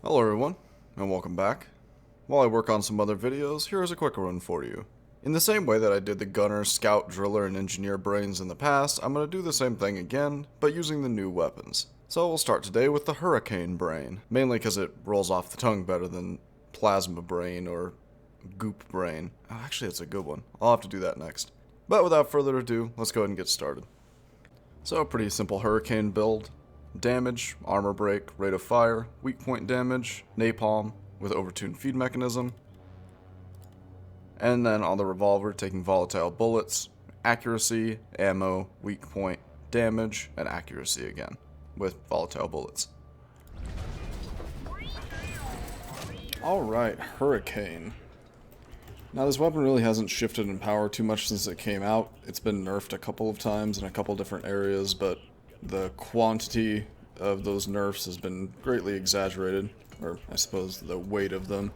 Hello everyone, and welcome back. While I work on some other videos, here's a quick run for you. In the same way that I did the gunner, scout, driller, and engineer brains in the past, I'm going to do the same thing again, but using the new weapons. So we'll start today with the hurricane brain, mainly because it rolls off the tongue better than plasma brain or goop brain. Oh, actually, it's a good one. I'll have to do that next. But without further ado, let's go ahead and get started. So a pretty simple hurricane build. Damage, armor break, rate of fire, weak point damage, napalm with overtuned feed mechanism, and then on the revolver taking volatile bullets, accuracy, ammo, weak point, damage, and accuracy again with volatile bullets. Alright, Hurricane. Now this weapon really hasn't shifted in power too much since it came out. It's been nerfed a couple of times in a couple different areas, but the quantity of those nerfs has been greatly exaggerated, or I suppose the weight of them.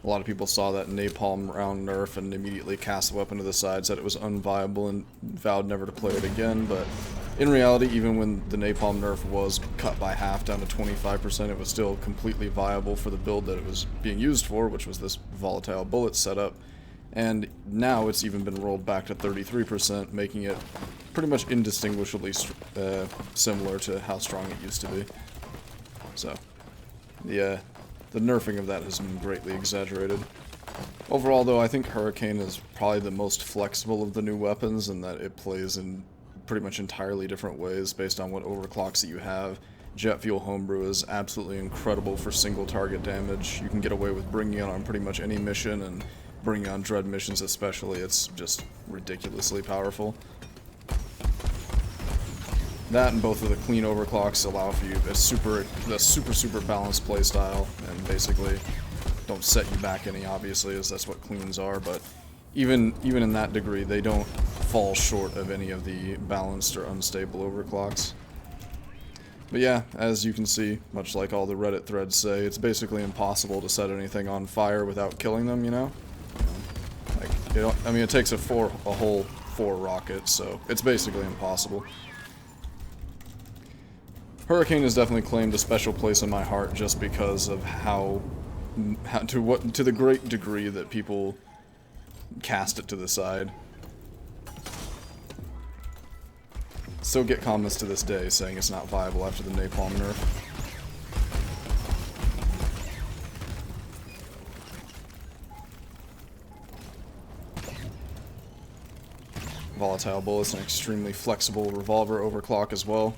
A lot of people saw that napalm round nerf and immediately cast the weapon to the side, said it was unviable and vowed never to play it again, but in reality, even when the napalm nerf was cut by half down to 25%, it was still completely viable for the build that it was being used for, which was this volatile bullet setup. And now it's even been rolled back to 33%, making it pretty much indistinguishably similar to how strong it used to be. So, the nerfing of that has been greatly exaggerated. Overall, though, I think Hurricane is probably the most flexible of the new weapons in that it plays in pretty much entirely different ways based on what overclocks that you have. Jet Fuel Homebrew is absolutely incredible for single target damage. You can get away with bringing it on pretty much any mission, and bringing on Dread missions especially, it's just ridiculously powerful. That and both of the clean overclocks allow for you a super balanced playstyle, and basically don't set you back any, obviously, as that's what cleans are, but even in that degree, they don't fall short of any of the balanced or unstable overclocks. But yeah, as you can see, much like all the Reddit threads say, it's basically impossible to set anything on fire without killing them, you know? Like, I mean, it takes a whole 4 rockets, so it's basically impossible. Hurricane has definitely claimed a special place in my heart just because of to the great degree that people cast it to the side. Still get comments to this day saying it's not viable after the napalm nerf. Volatile bullets, an extremely flexible revolver overclock as well.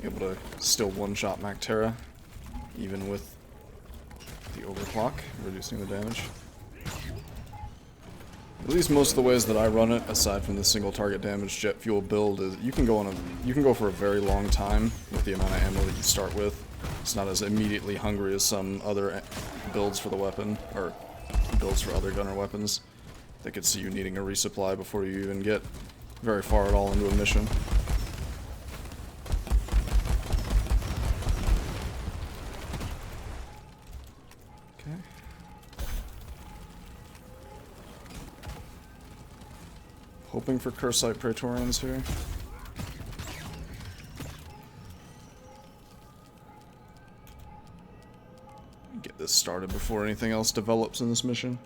Able to still one-shot Mactera, even with the overclock, reducing the damage. At least most of the ways that I run it, aside from the single target damage jet fuel build, is you can go for a very long time with the amount of ammo that you start with. It's not as immediately hungry as some other builds for the weapon, or builds for other gunner weapons. They could see you needing a resupply before you even get very far at all into a mission. Okay. Hoping for Cursite Praetorians here. Get this started before anything else develops in this mission.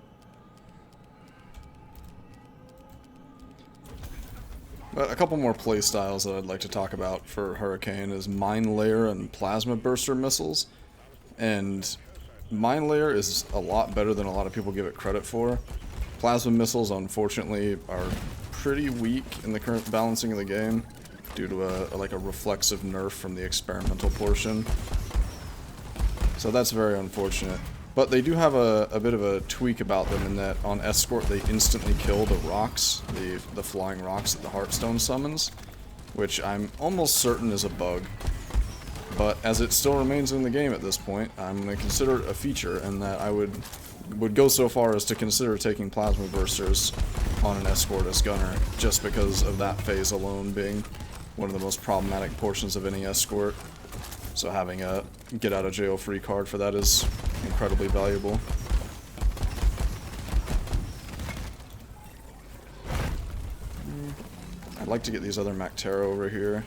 But a couple more playstyles that I'd like to talk about for Hurricane is Mine Layer and Plasma Burster missiles. And Mine Layer is a lot better than a lot of people give it credit for. Plasma missiles, unfortunately, are pretty weak in the current balancing of the game due to a reflexive nerf from the experimental portion. So that's very unfortunate. But they do have a bit of a tweak about them in that on Escort they instantly kill the rocks, the flying rocks that the Heartstone summons, which I'm almost certain is a bug. But as it still remains in the game at this point, I'm going to consider it a feature, and that I would go so far as to consider taking Plasma Bursters on an Escort as gunner, just because of that phase alone being one of the most problematic portions of any Escort. So having a get out of jail free card for that is incredibly valuable. I'd like to get these other Mactera over here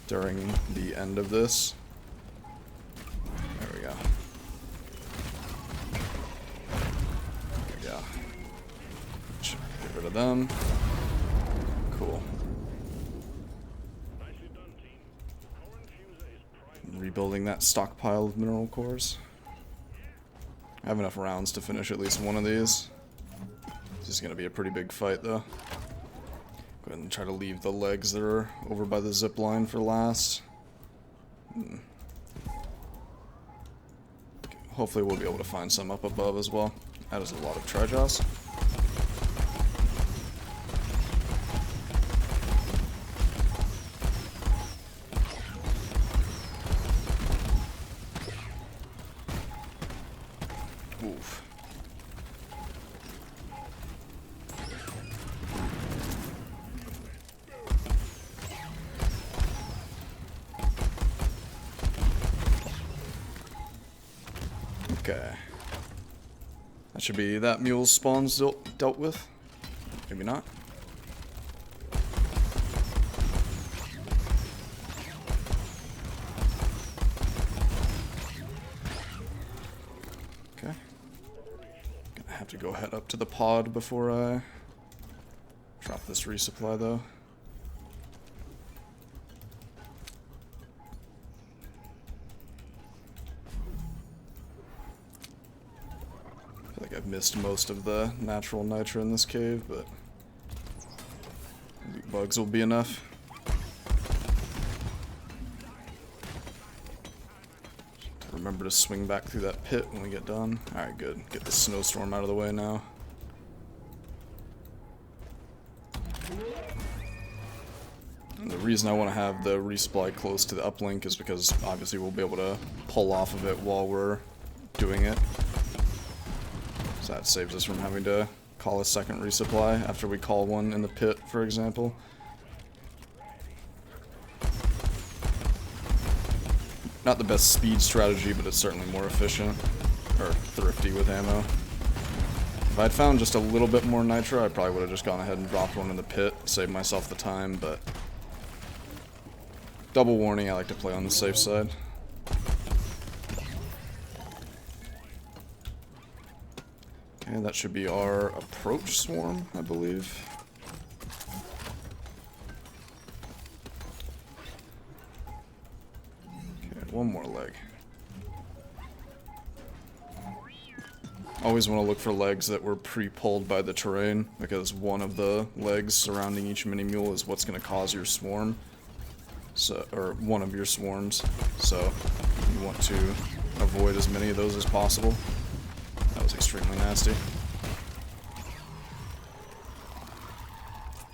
during the end of this. There we go. of them. Cool. Rebuilding that stockpile of mineral cores. I have enough rounds to finish at least one of these. This is going to be a pretty big fight, though. Go ahead and try to leave the legs that are over by the zip line for last. Hopefully we'll be able to find some up above as well. That is a lot of Trijaws. Oof. Okay. That should be that mule's spawns dealt with. Maybe not. Okay. Gonna have to go head up to the pod before I drop this resupply, though. I feel like I've missed most of the natural nitra in this cave, but loot bugs will be enough. Remember to swing back through that pit when we get done. Alright, good. Get the snowstorm out of the way now. And the reason I want to have the resupply close to the uplink is because obviously we'll be able to pull off of it while we're doing it. So that saves us from having to call a second resupply after we call one in the pit, for example. Not the best speed strategy, but it's certainly more efficient, or thrifty with ammo. If I'd found just a little bit more nitro, I probably would have just gone ahead and dropped one in the pit, saved myself the time, but double warning, I like to play on the safe side. Okay, that should be our approach swarm, I believe. One more leg. Always want to look for legs that were pre-pulled by the terrain, because one of the legs surrounding each mini mule is what's going to cause your swarm. So, or one of your swarms. So you want to avoid as many of those as possible. That was extremely nasty.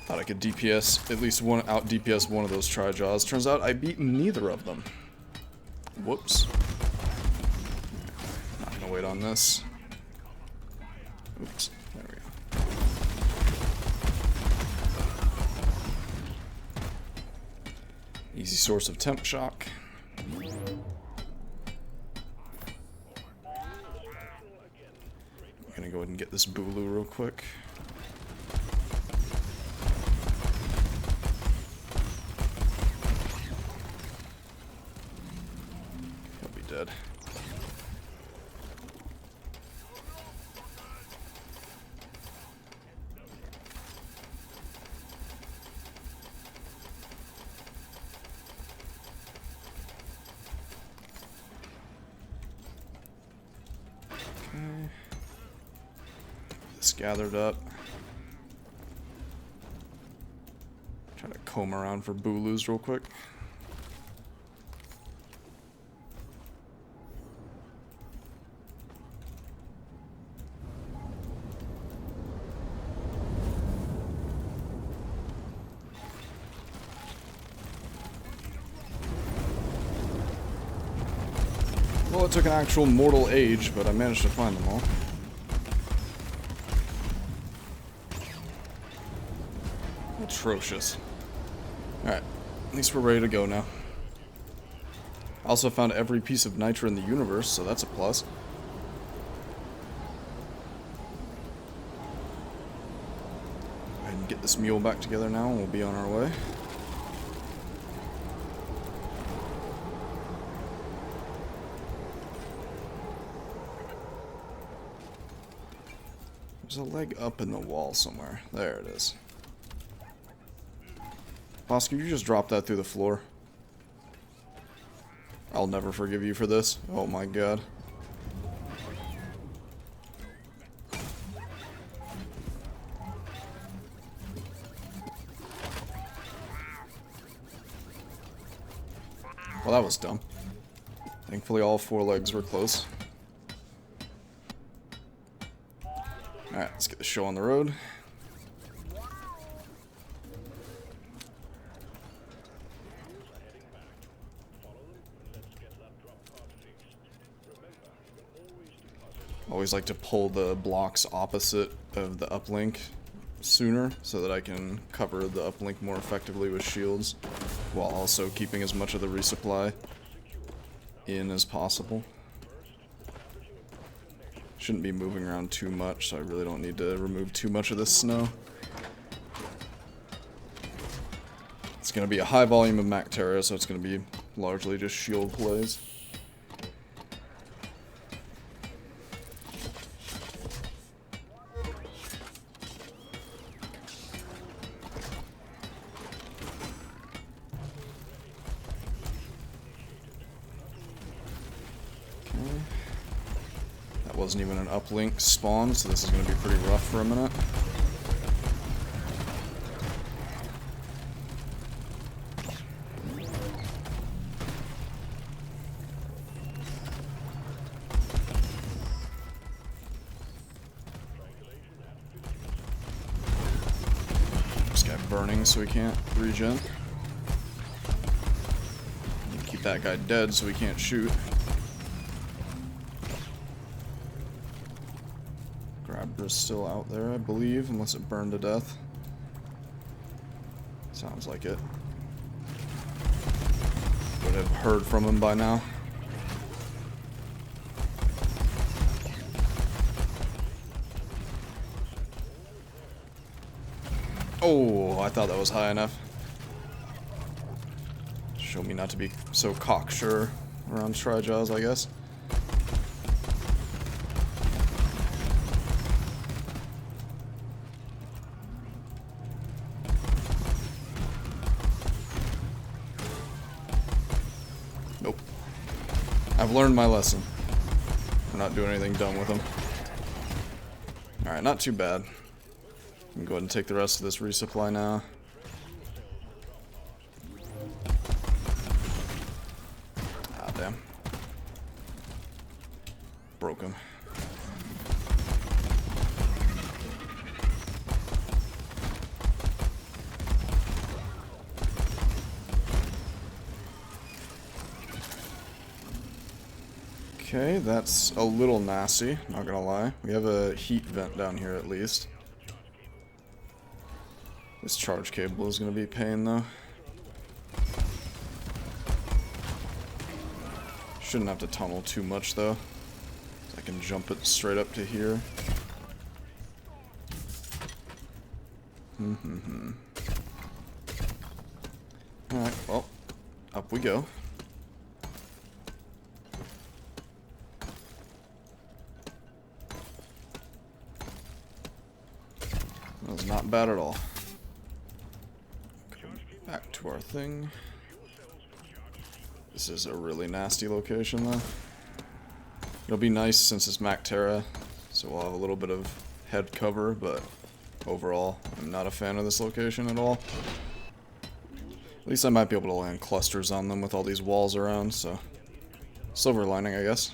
Thought I could DPS, at least one, out DPS one of those Trijaws. Turns out I beat neither of them. Whoops. Not gonna wait on this. Oops. There we go. Easy source of temp shock. I'm gonna go ahead and get this Bulu real quick. Dead. Okay. This gathered up. Try to comb around for Bulus real quick. Well, it took an actual mortal age, but I managed to find them all. Atrocious. Alright, at least we're ready to go now. I also found every piece of nitra in the universe, so that's a plus. Go ahead and get this mule back together now, and we'll be on our way. There's a leg up in the wall somewhere. There it is. Boss, could you just drop that through the floor? I'll never forgive you for this. Oh my god. Well, that was dumb. Thankfully, all 4 legs were close. Alright, let's get the show on the road. Always like to pull the blocks opposite of the uplink sooner so that I can cover the uplink more effectively with shields while also keeping as much of the resupply in as possible. Shouldn't be moving around too much, so I really don't need to remove too much of this snow. It's going to be a high volume of Mactera, so it's going to be largely just shield plays. Wasn't even an uplink spawn, so this is going to be pretty rough for a minute. This guy burning so he can't regen. Keep that guy dead so he can't shoot. Grabber's still out there, I believe, unless it burned to death. Sounds like it. Would have heard from him by now. Oh, I thought that was high enough. Show me not to be so cocksure around Trijaws, I guess. Nope. I've learned my lesson. We're not doing anything dumb with them. Alright, not too bad. We can go ahead and take the rest of this resupply now. Ah, damn. Broke him. Okay, that's a little nasty, not gonna lie. We have a heat vent down here at least. This charge cable is gonna be a pain though. Shouldn't have to tunnel too much though. I can jump it straight up to here. Alright, well, up we go. That was not bad at all. Back to our thing. This is a really nasty location though. It'll be nice since it's Mactera, so we'll have a little bit of head cover, but overall, I'm not a fan of this location at all. At least I might be able to land clusters on them with all these walls around, so silver lining, I guess.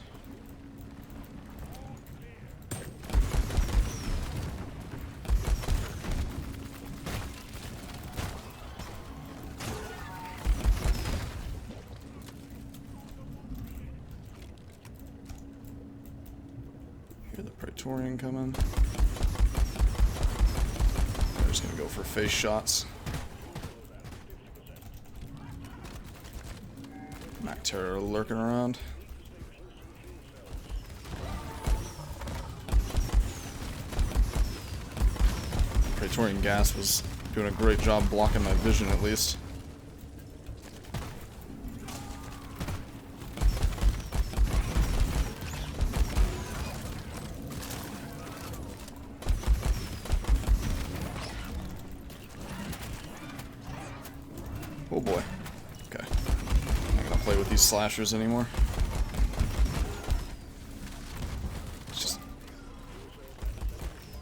Hear the Praetorian coming. They're just gonna go for face shots. Mactera lurking around. Praetorian gas was doing a great job blocking my vision at least. Oh boy. Okay. I'm not gonna play with these slashers anymore.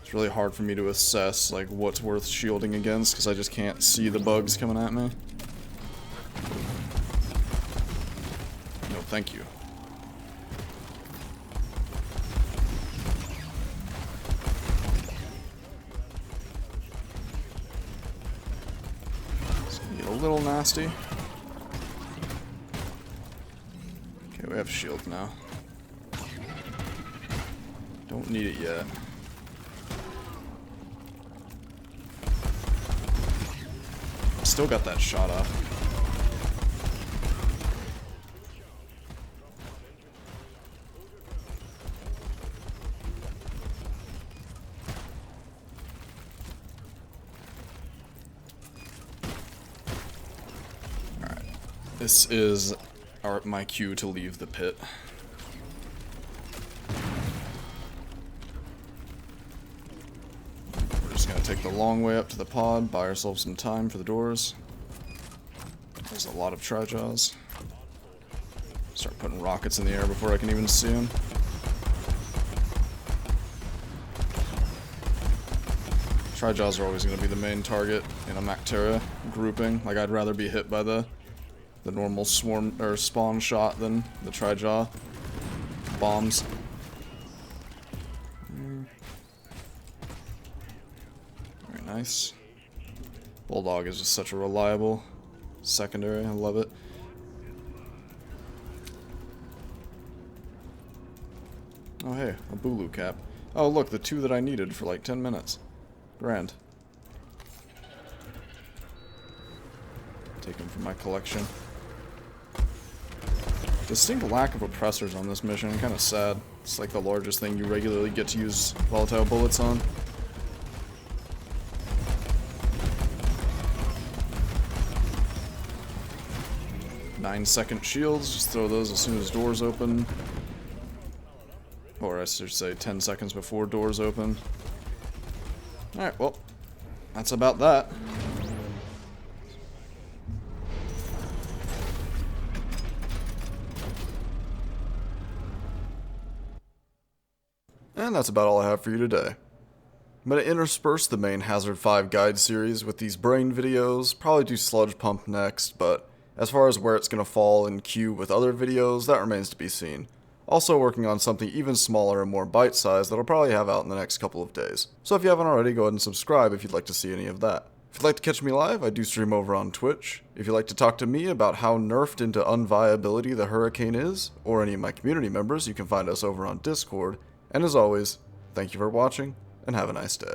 It's really hard for me to assess, like, what's worth shielding against, because I just can't see the bugs coming at me. No, thank you. It's gonna get a little nasty. Okay, we have shield now. Don't need it yet. Still got that shot off. Alright. This is my cue to leave the pit. We're just gonna take the long way up to the pod, buy ourselves some time for the doors. There's a lot of Tri-Jaws. Start putting rockets in the air before I can even see them. Tri-Jaws are always going to be the main target in a Mactera grouping. Like, I'd rather be hit by the normal swarm or spawn shot than the Tri-Jaw bombs. Very nice. Bulldog is just such a reliable secondary. I love it. Oh hey, a Bulu cap. Oh look, the two that I needed for like 10 minutes. Grand. Take them from my collection. Distinct lack of oppressors on this mission, kind of sad. It's like the largest thing you regularly get to use volatile bullets on. Nine-second shields, just throw those as soon as doors open. Or I should say 10 seconds before doors open. Alright, well, that's about that. And that's about all I have for you today. I'm going to intersperse the main Hazard 5 guide series with these brain videos, probably do Sludge Pump next, but as far as where it's going to fall in queue with other videos, that remains to be seen. Also working on something even smaller and more bite-sized that I'll probably have out in the next couple of days. So if you haven't already, go ahead and subscribe if you'd like to see any of that. If you'd like to catch me live, I do stream over on Twitch. If you'd like to talk to me about how nerfed into unviability the Hurricane is, or any of my community members, you can find us over on Discord. And as always, thank you for watching, and have a nice day.